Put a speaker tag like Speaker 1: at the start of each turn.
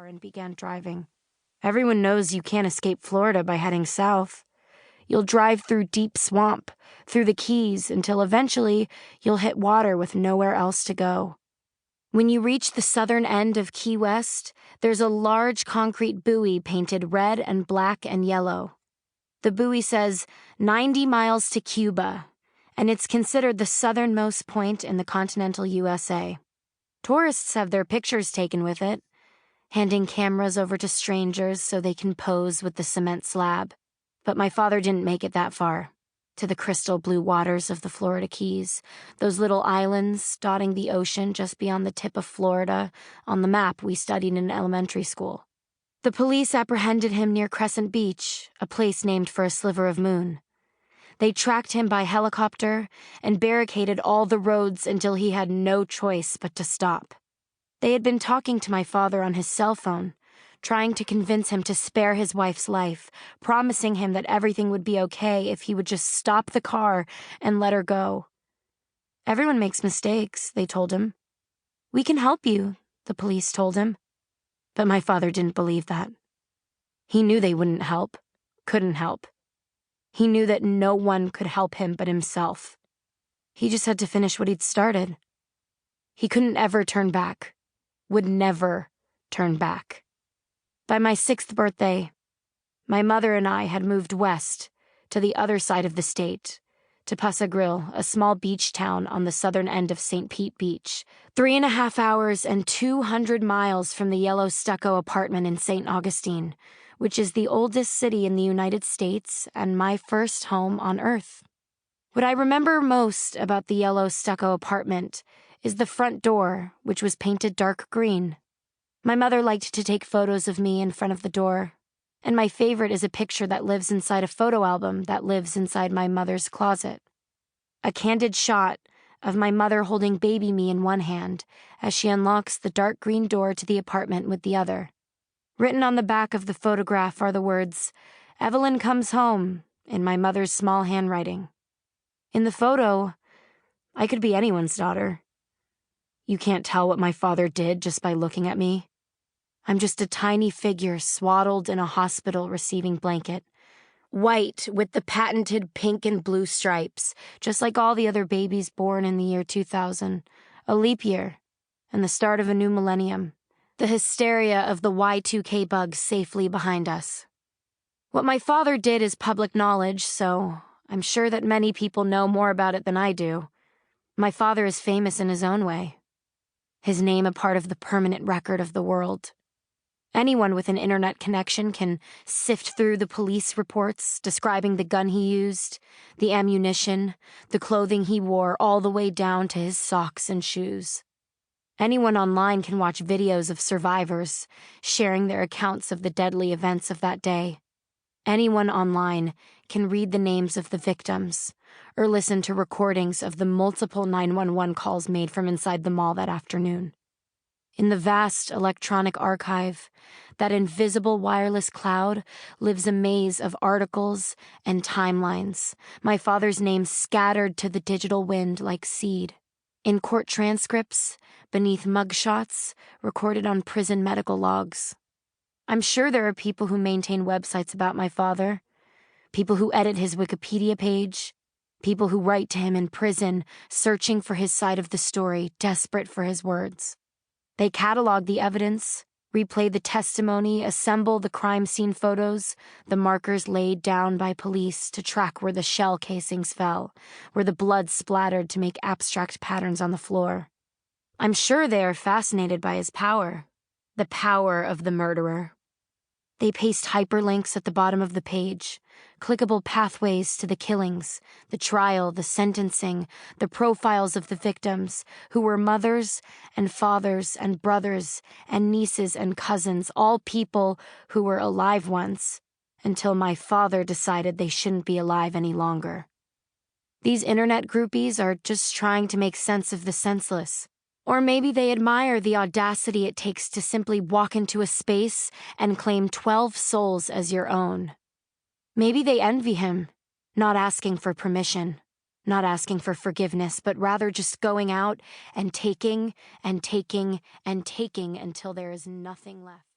Speaker 1: and began driving. Everyone knows you can't escape Florida by heading south. You'll drive through deep swamp, through the Keys, until eventually you'll hit water with nowhere else to go. When you reach the southern end of Key West, there's a large concrete buoy painted red and black and yellow. The buoy says 90 miles to Cuba, and it's considered the southernmost point in the continental USA. Tourists have their pictures taken with it, handing cameras over to strangers so they can pose with the cement slab. But my father didn't make it that far, to the crystal blue waters of the Florida Keys, those little islands dotting the ocean just beyond the tip of Florida on the map we studied in elementary school. The police apprehended him near Crescent Beach, a place named for a sliver of moon. They tracked him by helicopter and barricaded all the roads until he had no choice but to stop. They had been talking to my father on his cell phone, trying to convince him to spare his wife's life, promising him that everything would be okay if he would just stop the car and let her go. Everyone makes mistakes, they told him. We can help you, the police told him. But my father didn't believe that. He knew they wouldn't help, couldn't help. He knew that no one could help him but himself. He just had to finish what he'd started. He couldn't ever turn back, would never turn back. By my 6th birthday, my mother and I had moved west to the other side of the state, to Paso Grill, a small beach town on the southern end of St. Pete Beach, 3.5 hours and 200 miles from the yellow stucco apartment in St. Augustine, which is the oldest city in the United States and my first home on Earth. What I remember most about the yellow stucco apartment is the front door, which was painted dark green. My mother liked to take photos of me in front of the door, and my favorite is a picture that lives inside a photo album that lives inside my mother's closet. A candid shot of my mother holding baby me in one hand as she unlocks the dark green door to the apartment with the other. Written on the back of the photograph are the words, "Evelyn comes home," in my mother's small handwriting. In the photo, I could be anyone's daughter. You can't tell what my father did just by looking at me. I'm just a tiny figure swaddled in a hospital receiving blanket, white with the patented pink and blue stripes, just like all the other babies born in the year 2000, a leap year, and the start of a new millennium, the hysteria of the Y2K bugs safely behind us. What my father did is public knowledge, so I'm sure that many people know more about it than I do. My father is famous in his own way. His name a part of the permanent record of the world. Anyone with an internet connection can sift through the police reports describing the gun he used, the ammunition, the clothing he wore, all the way down to his socks and shoes. Anyone online can watch videos of survivors sharing their accounts of the deadly events of that day. Anyone online can read the names of the victims or listen to recordings of the multiple 911 calls made from inside the mall that afternoon. In the vast electronic archive, that invisible wireless cloud, lives a maze of articles and timelines, my father's name scattered to the digital wind like seed. In court transcripts, beneath mugshots, recorded on prison medical logs. I'm sure there are people who maintain websites about my father, people who edit his Wikipedia page, people who write to him in prison, searching for his side of the story, desperate for his words. They catalog the evidence, replay the testimony, assemble the crime scene photos, the markers laid down by police to track where the shell casings fell, where the blood splattered to make abstract patterns on the floor. I'm sure they are fascinated by his power, the power of the murderer. They paste hyperlinks at the bottom of the page, clickable pathways to the killings, the trial, the sentencing, the profiles of the victims, who were mothers and fathers and brothers and nieces and cousins, all people who were alive once, until my father decided they shouldn't be alive any longer. These internet groupies are just trying to make sense of the senseless. Or maybe they admire the audacity it takes to simply walk into a space and claim 12 souls as your own. Maybe they envy him, not asking for permission, not asking for forgiveness, but rather just going out and taking and taking and taking until there is nothing left.